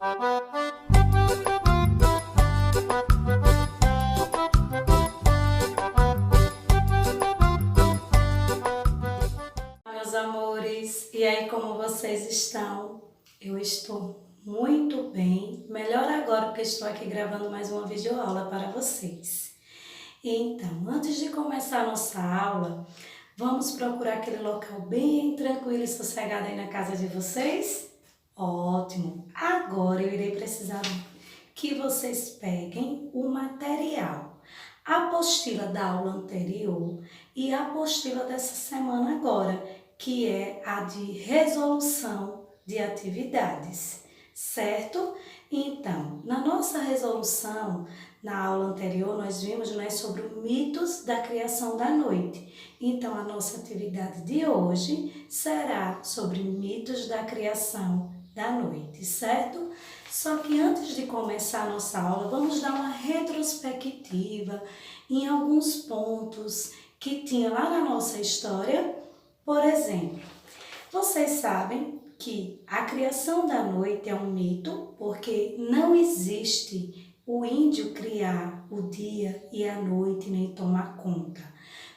Meus amores, e aí como vocês estão? Eu estou muito bem, melhor agora porque estou aqui gravando mais uma videoaula para vocês. Então, antes de começar a nossa aula, vamos procurar aquele local bem tranquilo e sossegado aí na casa de vocês? Ótimo! Agora eu irei precisar que vocês peguem o material, a apostila da aula anterior e a apostila dessa semana agora, que é a de resolução de atividades, certo? Então, na nossa resolução, na aula anterior, nós vimos, né, sobre os mitos da criação da noite. Então, a nossa atividade de hoje será sobre mitos da criação da noite, certo? Só que antes de começar a nossa aula, vamos dar uma retrospectiva em alguns pontos que tinha lá na nossa história. Por exemplo, vocês sabem que a criação da noite é um mito, porque não existe o índio criar o dia e a noite, nem tomar conta.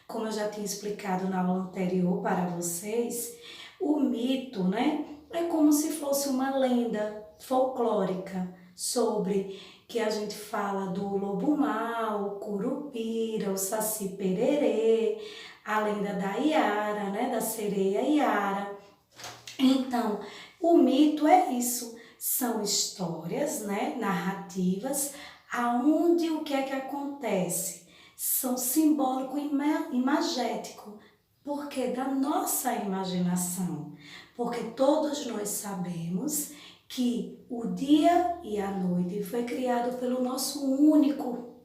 Como eu já tinha explicado na aula anterior para vocês, o mito, né, é como se fosse uma lenda folclórica sobre que a gente fala do lobo mau, o curupira, o saci pererê, a lenda da Iara, né, da sereia Iara. Então, o mito é isso, são histórias, né, narrativas, aonde o que é que acontece? São simbólico e imagético, porque da nossa imaginação, porque todos nós sabemos que o dia e a noite foi criado pelo nosso único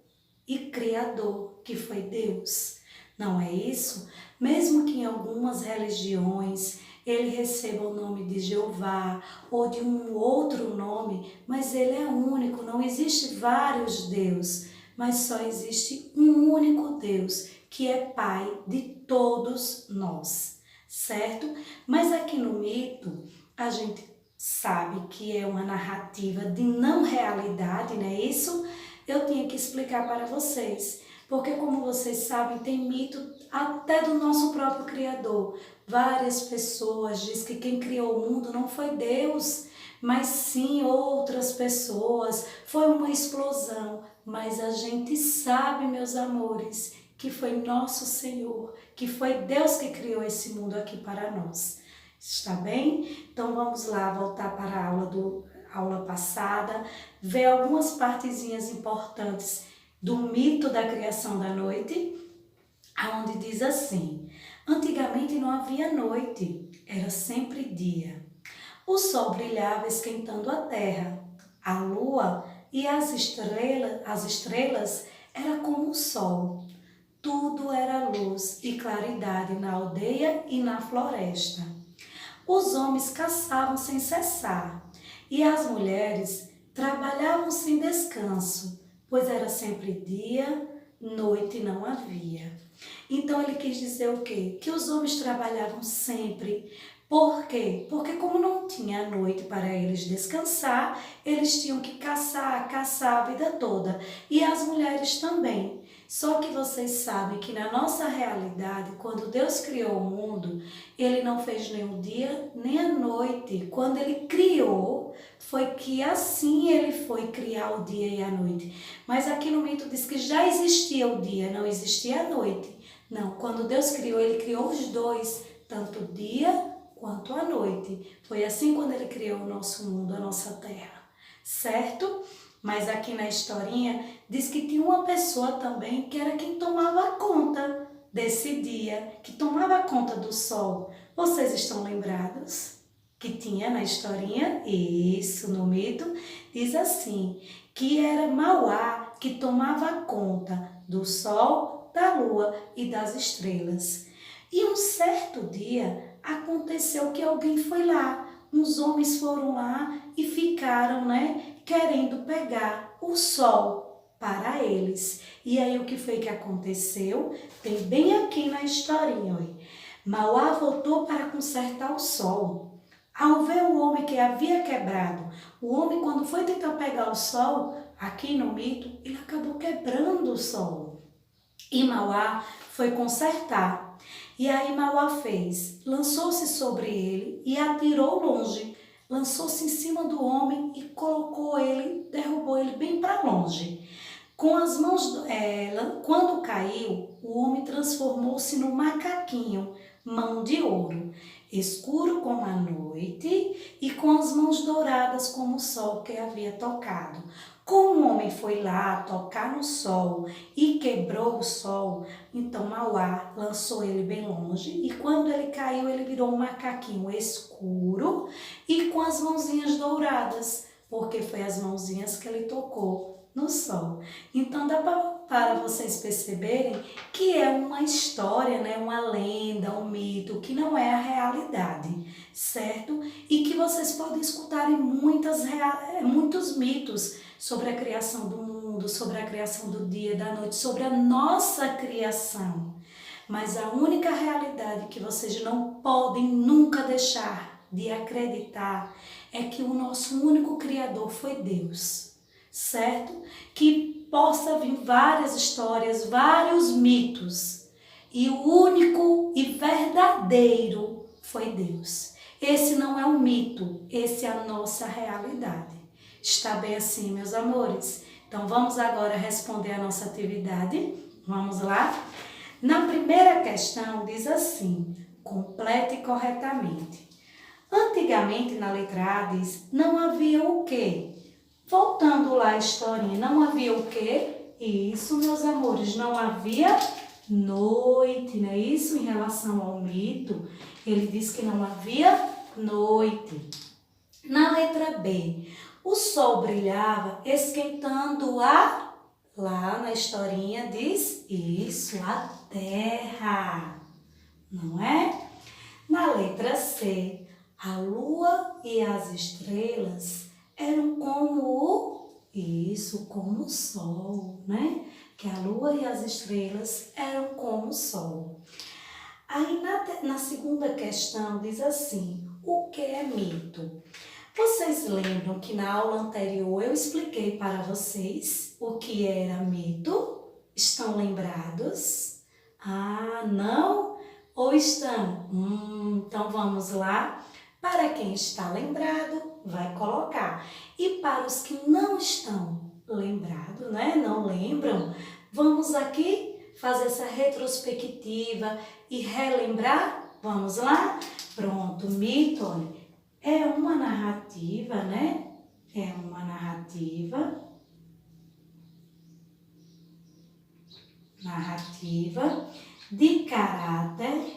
e criador, que foi Deus. Não é isso? Mesmo que em algumas religiões ele receba o nome de Jeová ou de um outro nome, mas ele é único, não existe vários deuses, mas só existe um único Deus, que é Pai de todos nós, certo? Mas aqui no mito, a gente sabe que é uma narrativa de não realidade, não é isso? Eu tinha que explicar para vocês, porque como vocês sabem, tem mito até do nosso próprio Criador. Várias pessoas dizem que quem criou o mundo não foi Deus, mas sim outras pessoas, foi uma explosão. Mas a gente sabe, meus amores, que foi nosso Senhor, que foi Deus que criou esse mundo aqui para nós. Está bem? Então vamos lá, voltar para a aula passada, ver algumas partezinhas importantes do mito da criação da noite, onde diz assim: antigamente não havia noite, era sempre dia. O sol brilhava esquentando a terra, a lua e as estrelas era como o sol. Tudo era luz e claridade na aldeia e na floresta. Os homens caçavam sem cessar e as mulheres trabalhavam sem descanso, pois era sempre dia, noite não havia. Então ele quis dizer o quê? Que os homens trabalhavam sempre. Por quê? Porque como não tinha noite para eles descansar, eles tinham que caçar a vida toda. E as mulheres também. Só que vocês sabem que na nossa realidade, quando Deus criou o mundo, Ele não fez nem o dia nem a noite. Quando Ele criou, foi que assim Ele foi criar o dia e a noite. Mas aqui no mito diz que já existia o dia, não existia a noite. Não, quando Deus criou, Ele criou os dois, tanto o dia quanto a noite. Foi assim quando Ele criou o nosso mundo, a nossa terra, certo? Mas aqui na historinha diz que tinha uma pessoa também que era quem tomava conta desse dia, que tomava conta do sol. Vocês estão lembrados? Que tinha na historinha? Isso, no mito, diz assim, que era Mauá que tomava conta do sol, da lua e das estrelas. E um certo dia aconteceu que alguém foi lá, uns homens foram lá e ficaram, querendo pegar o sol para eles. E aí o que foi que aconteceu? Tem bem aqui na historinha, olha. Mauá voltou para consertar o sol. Ao ver o homem que havia quebrado, o homem quando foi tentar pegar o sol, aqui no mito, ele acabou quebrando o sol. E Mauá foi consertar. E aí Mauá fez, lançou-se sobre ele e atirou longe. Lançou-se em cima do homem e colocou ele, derrubou ele bem para longe. Com as mãos, quando caiu, o homem transformou-se num macaquinho, mão de ouro, escuro como a noite e com as mãos douradas como o sol que havia tocado. Como o homem foi lá tocar no sol e quebrou o sol, então Mauá lançou ele bem longe e quando ele caiu, ele virou um macaquinho escuro e com as mãozinhas douradas, porque foi as mãozinhas que ele tocou no sol. Então dá para vocês perceberem que é uma história, né? Uma lenda, um mito, que não é a realidade, certo? E que vocês podem escutar em muitos mitos sobre a criação do mundo, sobre a criação do dia e da noite, sobre a nossa criação. Mas a única realidade que vocês não podem nunca deixar de acreditar é que o nosso único Criador foi Deus, certo? Que possa vir várias histórias, vários mitos, e o único e verdadeiro foi Deus. Esse não é um mito, esse é a nossa realidade. Está bem assim, meus amores? Então vamos agora responder a nossa atividade. Vamos lá? Na primeira questão diz assim: complete corretamente. Antigamente, na letra A diz, não havia o quê? Voltando lá a historinha, não havia o quê? Isso, meus amores, não havia noite, não é isso? Em relação ao mito, ele diz que não havia noite. Na letra B, o sol brilhava esquentando lá na historinha diz isso, a terra, não é? Na letra C, a lua e as estrelas eram como como o sol, né? Que a lua e as estrelas eram como o sol. Aí na segunda questão diz assim, o que é mito? Vocês lembram que na aula anterior eu expliquei para vocês o que era mito? Estão lembrados? Ah, não? Ou estão? Então vamos lá. Para quem está lembrado, vai colocar. E para os que não estão lembrados, né? Não lembram, vamos aqui fazer essa retrospectiva e relembrar? Vamos lá? Pronto, mito, olha. É uma narrativa, né? É uma narrativa de caráter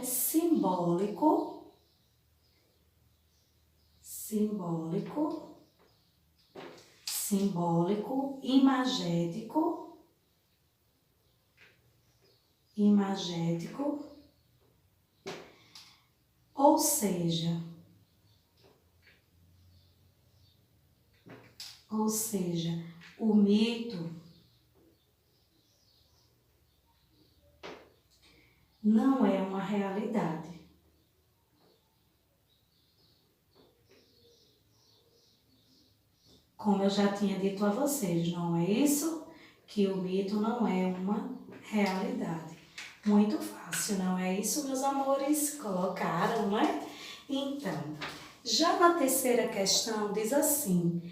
simbólico, imagético, ou seja, o mito não é uma realidade. Como eu já tinha dito a vocês, não é isso? Que o mito não é uma realidade. Muito fácil, não é isso, meus amores? Colocaram, não é? Então, já na terceira questão diz assim,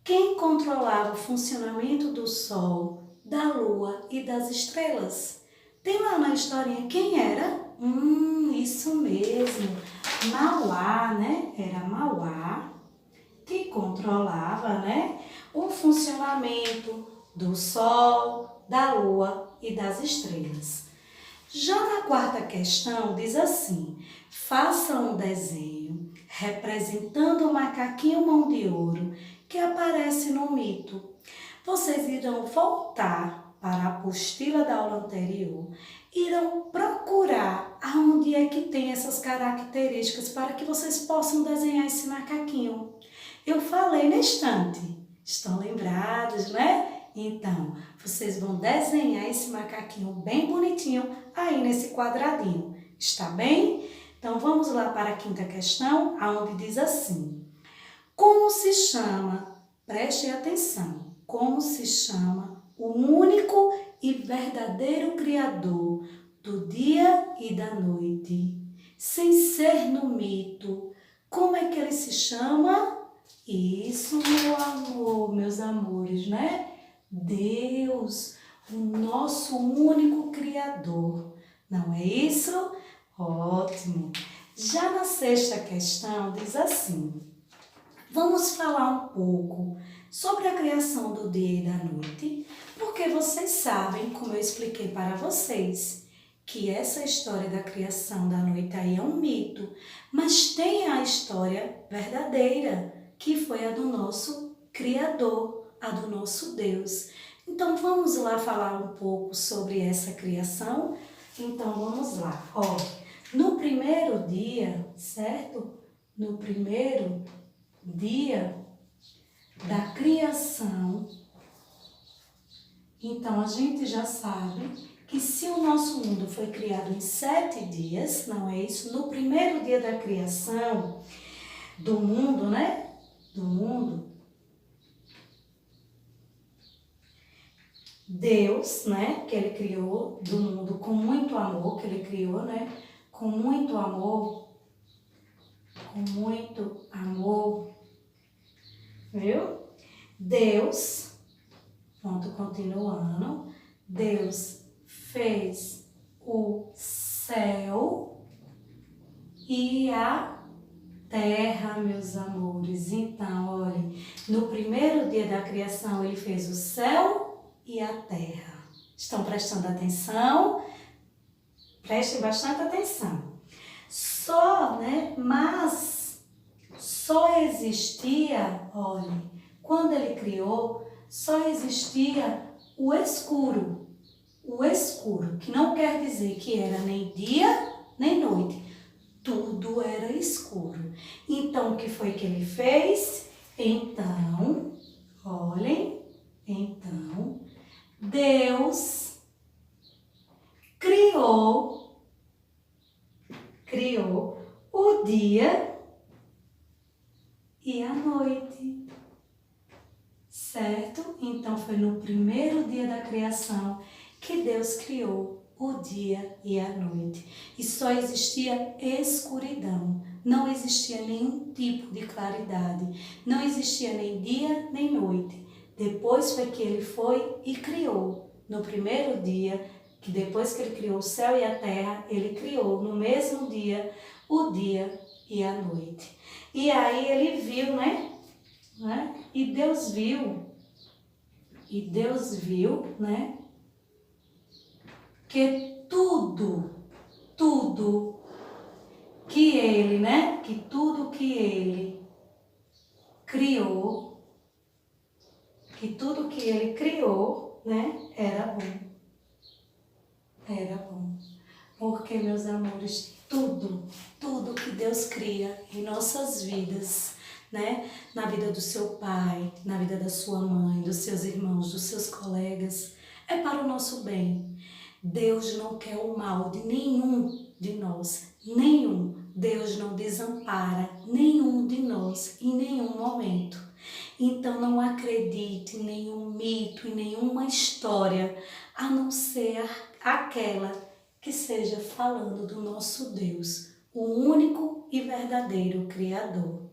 quem controlava o funcionamento do Sol, da Lua e das estrelas? Tem lá na historinha quem era? Isso mesmo, Mauá, né? Era Mauá que controlava, né, o funcionamento do Sol, da Lua e das estrelas. Já na quarta questão diz assim, faça um desenho representando o macaquinho mão de ouro que aparece no mito. Vocês irão voltar para a apostila da aula anterior, irão procurar aonde é que tem essas características para que vocês possam desenhar esse macaquinho. Eu falei na estante, estão lembrados, né? Então, vocês vão desenhar esse macaquinho bem bonitinho aí nesse quadradinho, está bem? Então, vamos lá para a quinta questão, aonde diz assim: como se chama, prestem atenção, como se chama o único e verdadeiro Criador do dia e da noite, sem ser no mito? Como é que ele se chama? Isso, meu amor, meus amores, né? Deus, o nosso único Criador. Não é isso? Ótimo! Já na sexta questão diz assim: vamos falar um pouco sobre a criação do dia e da noite, porque vocês sabem, como eu expliquei para vocês, que essa história da criação da noite aí é um mito, mas tem a história verdadeira, que foi a do nosso Criador, a do nosso Deus. Então vamos lá falar um pouco sobre essa criação? Então vamos lá. Ó, no primeiro dia, certo? No primeiro dia da criação, então a gente já sabe que se o nosso mundo foi criado em 7 dias, não é isso? No primeiro dia da criação do mundo, né? Do mundo, Deus, né? Que ele criou do mundo com muito amor, que ele criou, né? Com muito amor, viu? Deus, ponto continuando, Deus fez o céu e a terra, meus amores. Então, olhem, no primeiro dia da criação ele fez o céu e a terra. Estão prestando atenção? Prestem bastante atenção. Só, né? Mas só existia, olhem, quando ele criou, só existia o escuro. O escuro, que não quer dizer que era nem dia nem noite. Tudo era escuro. Então, o que foi que ele fez? Então, olhem, então, Deus criou o dia e a noite, certo? Então, foi no primeiro dia da criação que Deus criou o dia e a noite. E só existia escuridão, não existia nenhum tipo de claridade, não existia nem dia nem noite. Depois foi que ele foi e criou. No primeiro dia, que depois que ele criou o céu e a terra, ele criou no mesmo dia o dia e a noite. E aí ele viu, né? E Deus viu, né? Que tudo que ele, né? Que tudo que ele criou, né? Era bom. Era bom. Porque, meus amores, tudo que Deus cria em nossas vidas, né? Na vida do seu pai, na vida da sua mãe, dos seus irmãos, dos seus colegas, é para o nosso bem. Deus não quer o mal de nenhum de nós, nenhum. Deus não desampara nenhum de nós em nenhum momento. Então não acredite em nenhum mito, em nenhuma história, a não ser aquela que seja falando do nosso Deus, o único e verdadeiro Criador.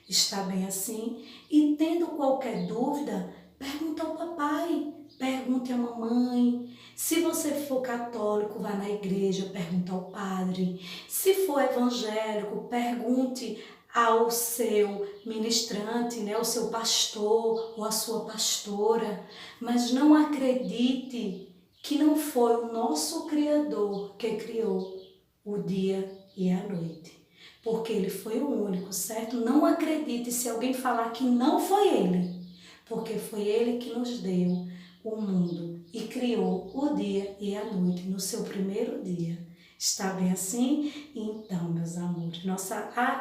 Está bem assim? E tendo qualquer dúvida, pergunta ao papai, pergunte à mamãe. Se você for católico, vá na igreja, pergunta ao padre. Se for evangélico, pergunte ao seu ministrante, né, ao seu pastor ou à sua pastora. Mas não acredite que não foi o nosso Criador que criou o dia e a noite. Porque ele foi o único, certo? Não acredite se alguém falar que não foi ele. Porque foi ele que nos deu o mundo e criou o dia e a noite no seu primeiro dia. Está bem assim? Então, meus amores,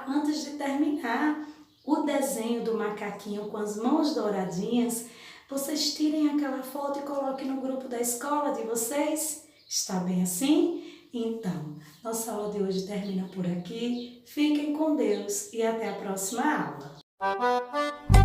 antes de terminar o desenho do macaquinho com as mãos douradinhas, vocês tirem aquela foto e coloquem no grupo da escola de vocês? Está bem assim? Então, nossa aula de hoje termina por aqui. Fiquem com Deus e até a próxima aula.